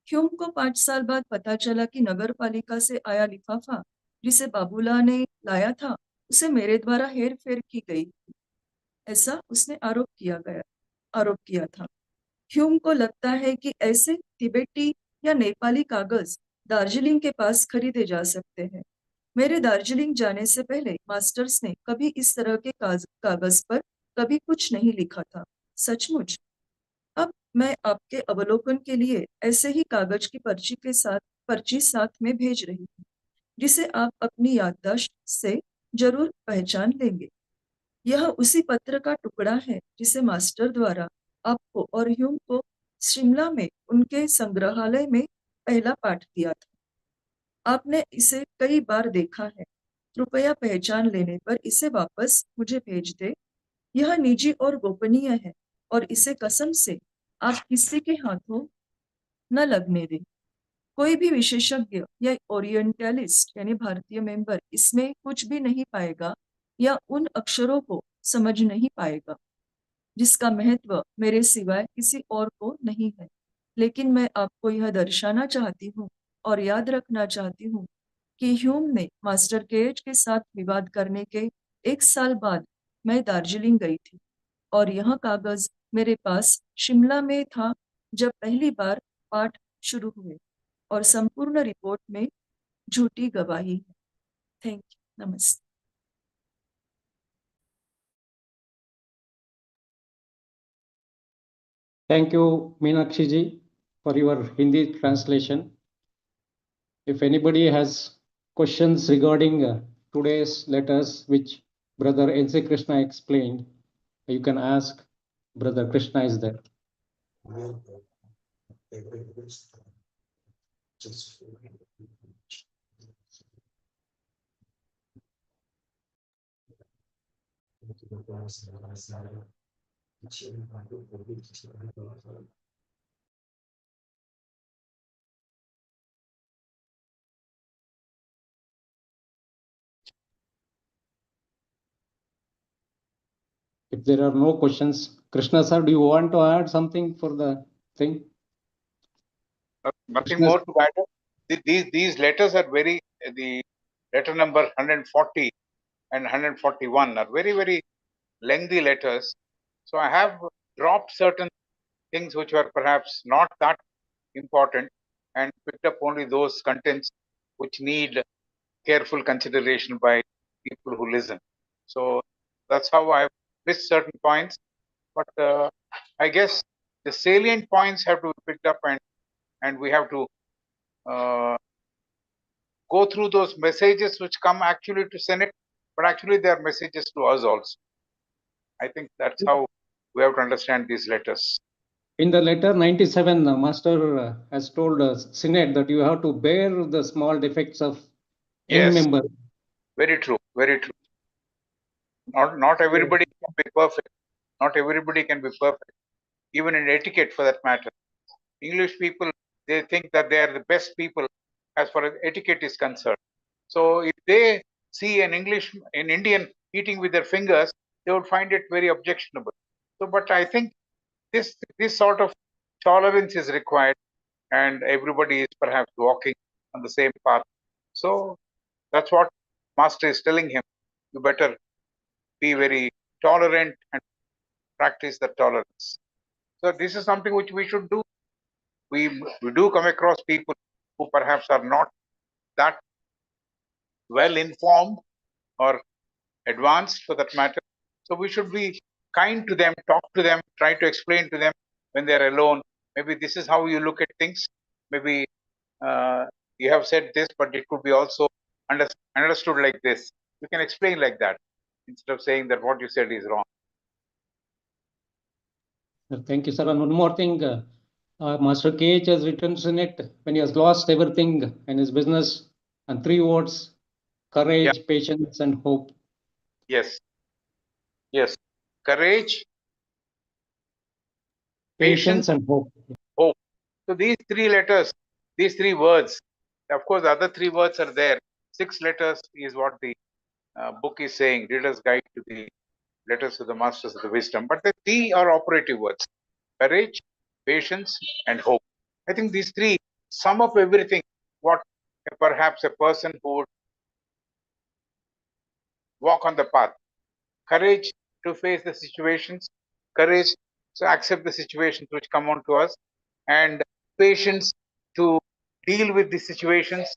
Speaker 3: ह्यूम को 5 साल बाद पता चला कि नगर पालिका से आया लिफाफा जिसे बाबूला ने लाया था, उसे मेरे द्वारा हेर फेर की गई, ऐसा उसने आरोप किया था। ह्यूम को लगता है कि ऐसे तिब्बती या नेपाली कागज दार्जिलिंग के पास खरीदे जा सकते हैं। मेरे दार्जिलिंग जाने से पहले मास्टर्स ने कभी इस तरह के कागज पर कभी कुछ नहीं लिखा था। सचमुच। अब मैं आपके अवलोकन के लिए ऐसे ही कागज की पर्ची साथ में भेज रही हूँ, जिसे आप अपनी याददाश्त से जरूर पहचान लेंगे। यह उसी पत्र का टुकड़ा है जिसे मास्टर द्वारा आपको और ह्यूम को शिमला में उनके संग्रहालय में पहला पाठ दिया था। आपने इसे कई बार देखा है। कृपया पहचान लेने पर इसे वापस मुझे भेज दे। यह निजी और गोपनीय है, और इसे कसम से आप किसी के हाथों न लगने दें। कोई भी विशेषज्ञ या ओरिएंटलिस्ट यानी भारतीय मेंबर इसमें कुछ भी नहीं पाएगा, या उन अक्षरों को समझ नहीं पाएगा जिसका महत्व मेरे सिवाय किसी और को नहीं है। लेकिन मैं आपको यह दर्शाना चाहती हूँ और याद रखना चाहती हूँ कि ह्यूम ने मास्टर केज के साथ विवाद करने के 1 साल बाद मैं दार्जिलिंग गई थी, और यह कागज मेरे पास शिमला में था जब पहली बार पाठ शुरू हुए, और संपूर्ण रिपोर्ट में झूठी गवाही है। Thank you. नमस्ते।
Speaker 4: Thank you, Meenakshi ji, for your Hindi translation. If anybody has questions regarding today's letters, which Brother N.C. Krishna explained, you can ask. Brother Krishna is there. If there are no questions, Krishna sir, do you want to add something for the thing?
Speaker 5: Nothing
Speaker 4: Krishna
Speaker 5: more to add. These letters are very, the letter number 140
Speaker 2: and 141 are very, very lengthy letters. So I have dropped certain things which were perhaps not that important and picked up only those contents which need careful consideration by people who listen. So that's how I've missed certain points. But I guess the salient points have to be picked up, and we have to go through those messages which come actually to Sinnet, but actually they are messages to us also. I think that's how we have to understand these letters.
Speaker 4: In the letter 97, the Master has told Sinnet that you have to bear the small defects of young
Speaker 2: Yes,
Speaker 4: members.
Speaker 2: very true, very true. Not everybody can be perfect. Not everybody can be perfect, even in etiquette for that matter. English people, they think that they are the best people as far as etiquette is concerned. So if they see an Indian eating with their fingers, they would find it very objectionable. So, but I think this sort of tolerance is required, and everybody is perhaps walking on the same path. So that's what Master is telling him. You better be very tolerant and practice the tolerance. So this is something which we should do. We do come across people who perhaps are not that well informed or advanced for that matter. So we should be kind to them, talk to them, try to explain to them when they're alone. Maybe this is how you look at things. Maybe you have said this, but it could be also understood like this. You can explain like that instead of saying that what you said is wrong.
Speaker 4: Thank you, sir. And one more thing, Master KH has written in it when he has lost everything in his business, and 3 words: courage, patience, and hope.
Speaker 2: Yes. Yes. Courage,
Speaker 4: Patience and hope.
Speaker 2: hope. So these 3 letters, these 3 words, of course, the other 3 words are there. 6 letters is what the book is saying, Reader's Guide to the Letters to the Masters of the Wisdom. But the 3 are operative words: courage, patience, and hope. I think these 3 sum up everything what perhaps a person who would walk on the path. Courage to face the situations, courage to accept the situations which come on to us, and patience to deal with the situations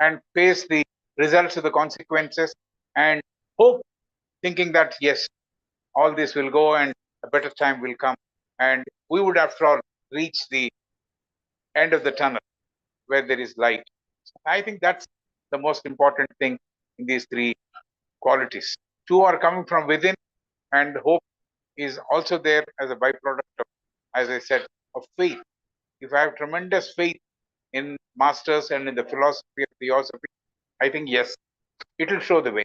Speaker 2: and face the results of the consequences, and hope, thinking that yes, all this will go and a better time will come, and we would after all reach the end of the tunnel where there is light. I think that's the most important thing in these 3 qualities. 2 are coming from within, and hope is also there as a byproduct of, as I said, of faith. If I have tremendous faith in masters and in the philosophy of theosophy, I think yes, it will show the way.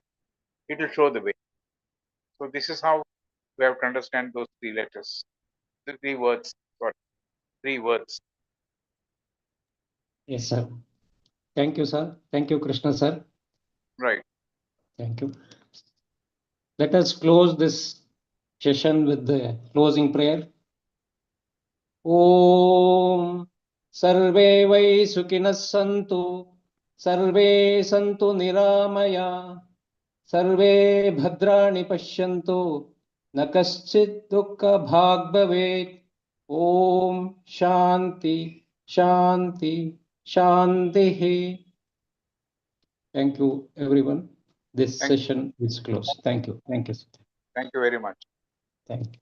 Speaker 2: It will show the way. So this is how we have to understand those 3 letters, the 3 words. Sorry, 3 words.
Speaker 4: Yes, sir. Thank you, sir. Thank you, Krishna, sir.
Speaker 2: Right.
Speaker 4: Thank you. Let us close this session with the closing prayer. Om Sarve Vai Sukhinas Santu, Sarve Santu Niramaya, Sarve Bhadrani Pashyantu, Na Kaschit Dukkha Bhag Bhavet. Om Shanti, Shanti, Shanti. Thank you, everyone. This session is closed. Thank you. Thank you.
Speaker 2: Thank you very much.
Speaker 4: Thank you.